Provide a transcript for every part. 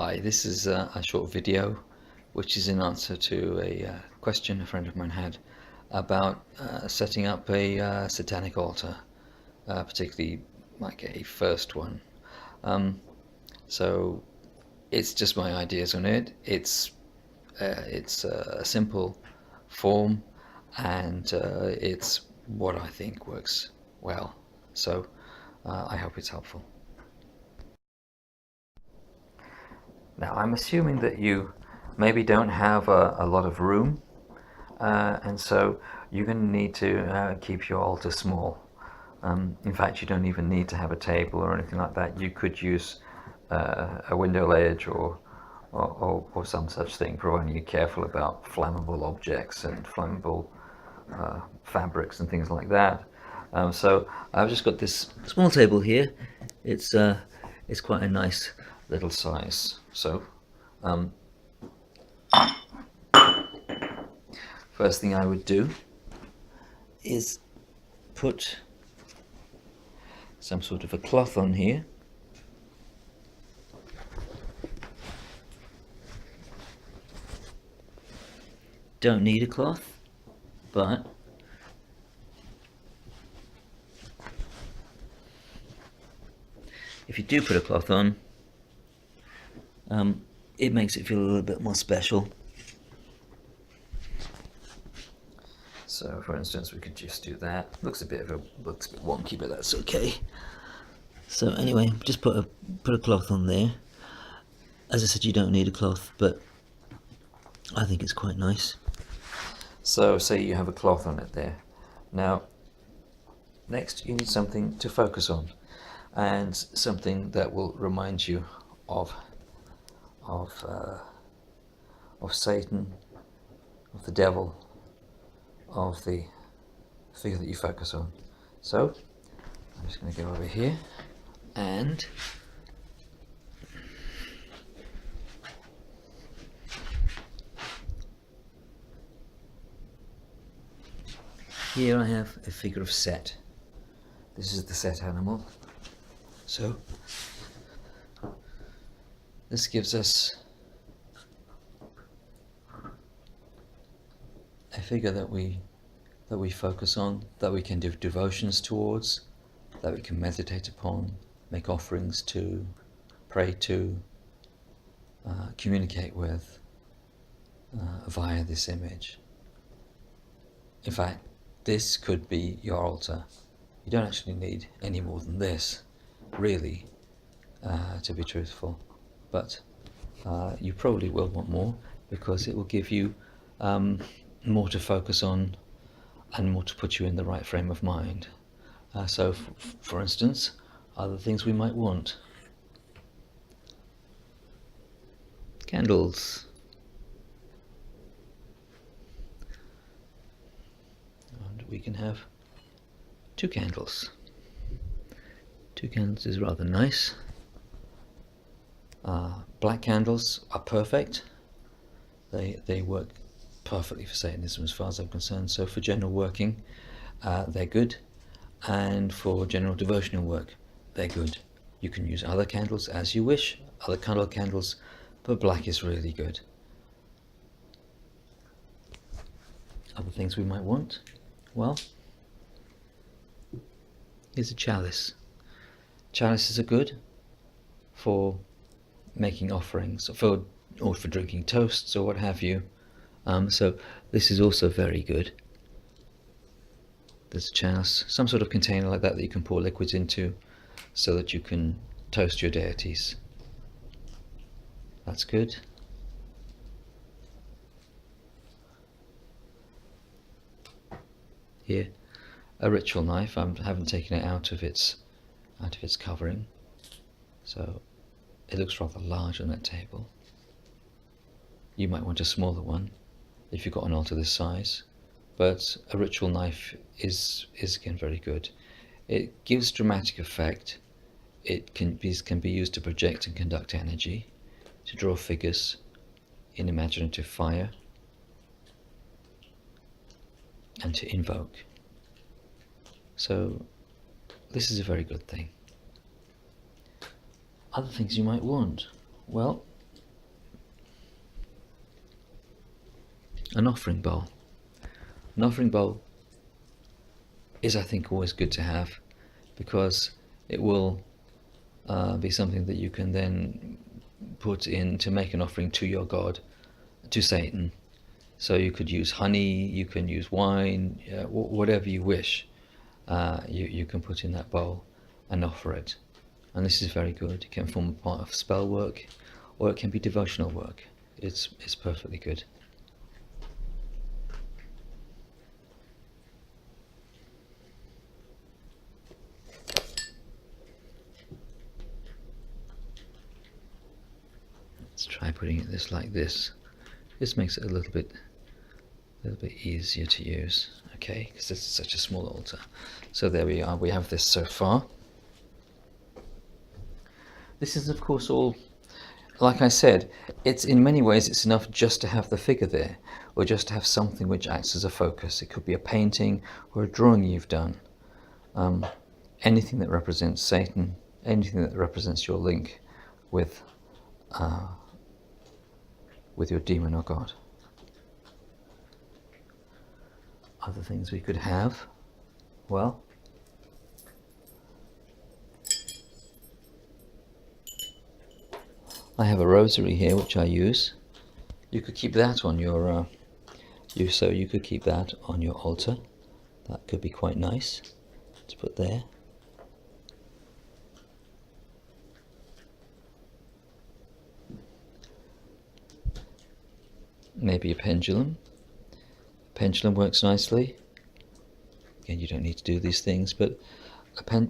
Hi, this is a short video which is in answer to a question a friend of mine had about setting up a satanic altar, particularly like a first one. So it's just my ideas on it. It's a simple form, and it's what I think works well. So I hope it's helpful. Now, I'm assuming that you maybe don't have a lot of room, and so you're going to need to keep your altar small. In fact, you don't even need to have a table or anything like that. You could use a window ledge or some such thing, providing you're careful about flammable objects and flammable fabrics and things like that. So I've just got this small table here. It's quite a nice little size. So first thing I would do is put some sort of a cloth on here. Don't need a cloth, but if you do put a cloth on, it makes it feel a little bit more special. So, for instance, we could just do that. Looks a bit wonky, but that's okay. So anyway, just put a cloth on there. As I said, you don't need a cloth, but I think it's quite nice. So say you have a cloth on it there. Now, next you need something to focus on, and something that will remind you of Satan, of the devil, of the figure that you focus on. So I'm just going to go over here and here I have a figure of Set. This is the Set animal. So this gives us a figure that we focus on, that we can do devotions towards, that we can meditate upon, make offerings to, pray to, communicate with via this image. In fact, this could be your altar. You don't actually need any more than this, really, to be truthful, but you probably will want more, because it will give you more to focus on and more to put you in the right frame of mind. So for instance, other things we might want: candles, and we can have two candles. Two candles is rather nice. Black candles are perfect. They work perfectly for Satanism as far as I'm concerned. So for general working, they're good, and for general devotional work, they're good. You can use other candles as you wish, other color candles, but black is really good. Other things we might want, well, here's a chalice. Chalices are good for making offerings, or for drinking toasts or what have you. So this is also very good. There's a chalice, some sort of container like that that you can pour liquids into, so that you can toast your deities. That's good. Here, a ritual knife. I haven't taken it out of its covering, so it looks rather large on that table. You might want a smaller one if you've got an altar this size, but a ritual knife is again very good. It gives dramatic effect. It can be used to project and conduct energy, to draw figures in imaginative fire, and to invoke. So this is a very good thing. Other things you might want, well, an offering bowl. An offering bowl is, I think, always good to have, because it will be something that you can then put in to make an offering to your God, to Satan. So you could use honey, you can use wine, whatever you wish, you can put in that bowl and offer it. And this is very good. It can form a part of spell work, or it can be devotional work. It's perfectly good. Let's try putting it this like this. This makes it a little bit easier to use. Okay, because this is such a small altar. So there we are. We have this so far. This is, of course, all, like I said, it's in many ways it's enough just to have the figure there, or just to have something which acts as a focus. It could be a painting or a drawing you've done. Anything that represents Satan, anything that represents your link with your demon or God. Other things we could have, well, I have a rosary here which I use. You could keep that on your you could keep that on your altar. That could be quite nice to put there. Maybe a pendulum. Pendulum works nicely. Again, you don't need to do these things, but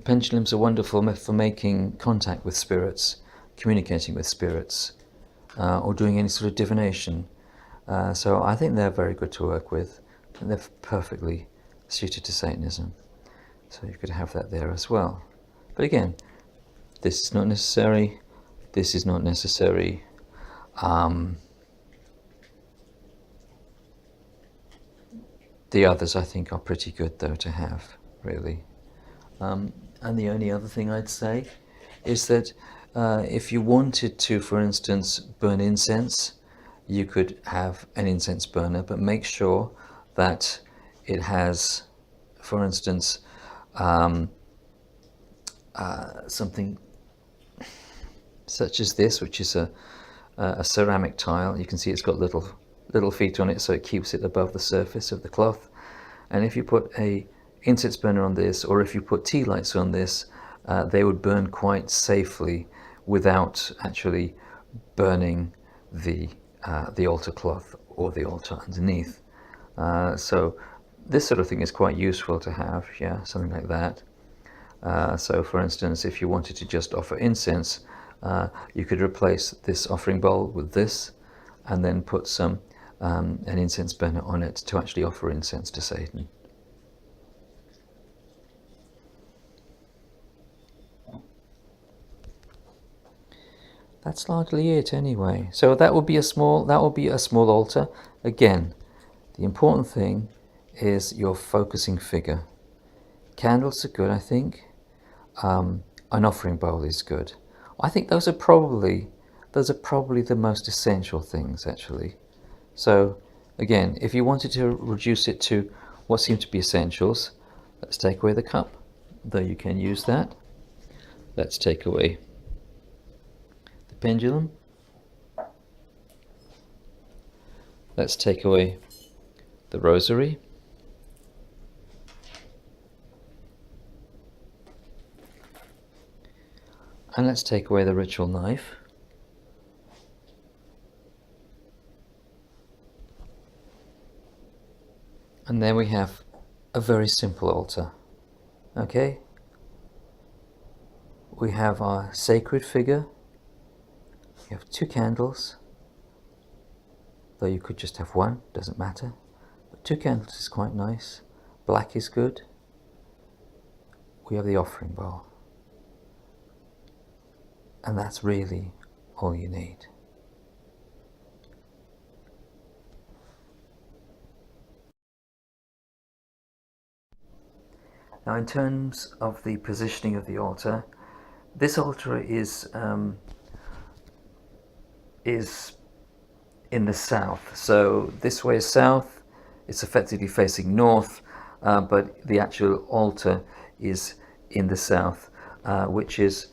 pendulums are wonderful for making contact with spirits, communicating with spirits, or doing any sort of divination. So I think they're very good to work with, and they're perfectly suited to Satanism. So you could have that there as well. But again, this is not necessary. This is not necessary. The others I think are pretty good though to have, really. And the only other thing I'd say is that if you wanted to, for instance, burn incense, you could have an incense burner, but make sure that it has, for instance, something such as this, which is a ceramic tile. You can see it's got little feet on it, so it keeps it above the surface of the cloth. And if you put a incense burner on this, or if you put tea lights on this, they would burn quite safely without actually burning the altar cloth or the altar underneath. So this sort of thing is quite useful to have, yeah, something like that. So for instance, if you wanted to just offer incense, you could replace this offering bowl with this, and then put some an incense burner on it to actually offer incense to Satan. That's largely it anyway. So that would be a small altar. Again, the important thing is your focusing figure. Candles are good, I think. An offering bowl is good. I think those are probably the most essential things, actually. So again, if you wanted to reduce it to what seem to be essentials, let's take away the cup, though you can use that. Let's take away the pendulum. Let's take away the rosary. And let's take away the ritual knife. And then we have a very simple altar. Okay? We have our sacred figure. We have 2 candles. Though you could just have 1, doesn't matter. But 2 candles is quite nice. Black is good. We have the offering bowl. And that's really all you need. Now, in terms of the positioning of the altar, this altar is in the south. So this way is south, it's effectively facing north, but the actual altar is in the south, which is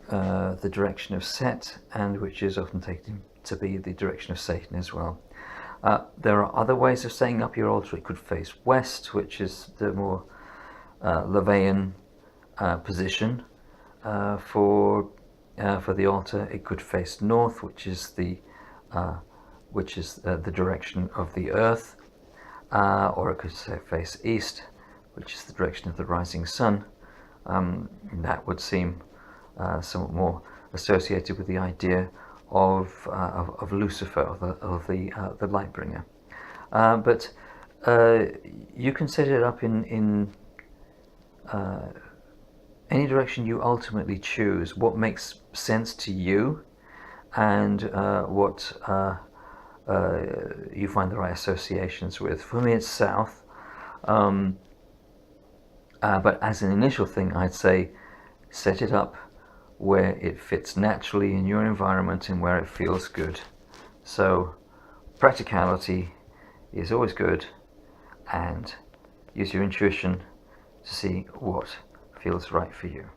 the direction of Set, and which is often taken to be the direction of Satan as well. There are other ways of setting up your altar. It could face west, which is the more Levian position for the altar. It could face north, which is the direction of the earth, or it could face east, which is the direction of the rising sun. That would seem somewhat more associated with the idea of Lucifer, of the light bringer. But you can set it up in any direction you ultimately choose, what makes sense to you, and what you find the right associations with. For me, it's south. But as an initial thing, I'd say set it up where it fits naturally in your environment and where it feels good. So practicality is always good, and use your intuition to see what feels right for you.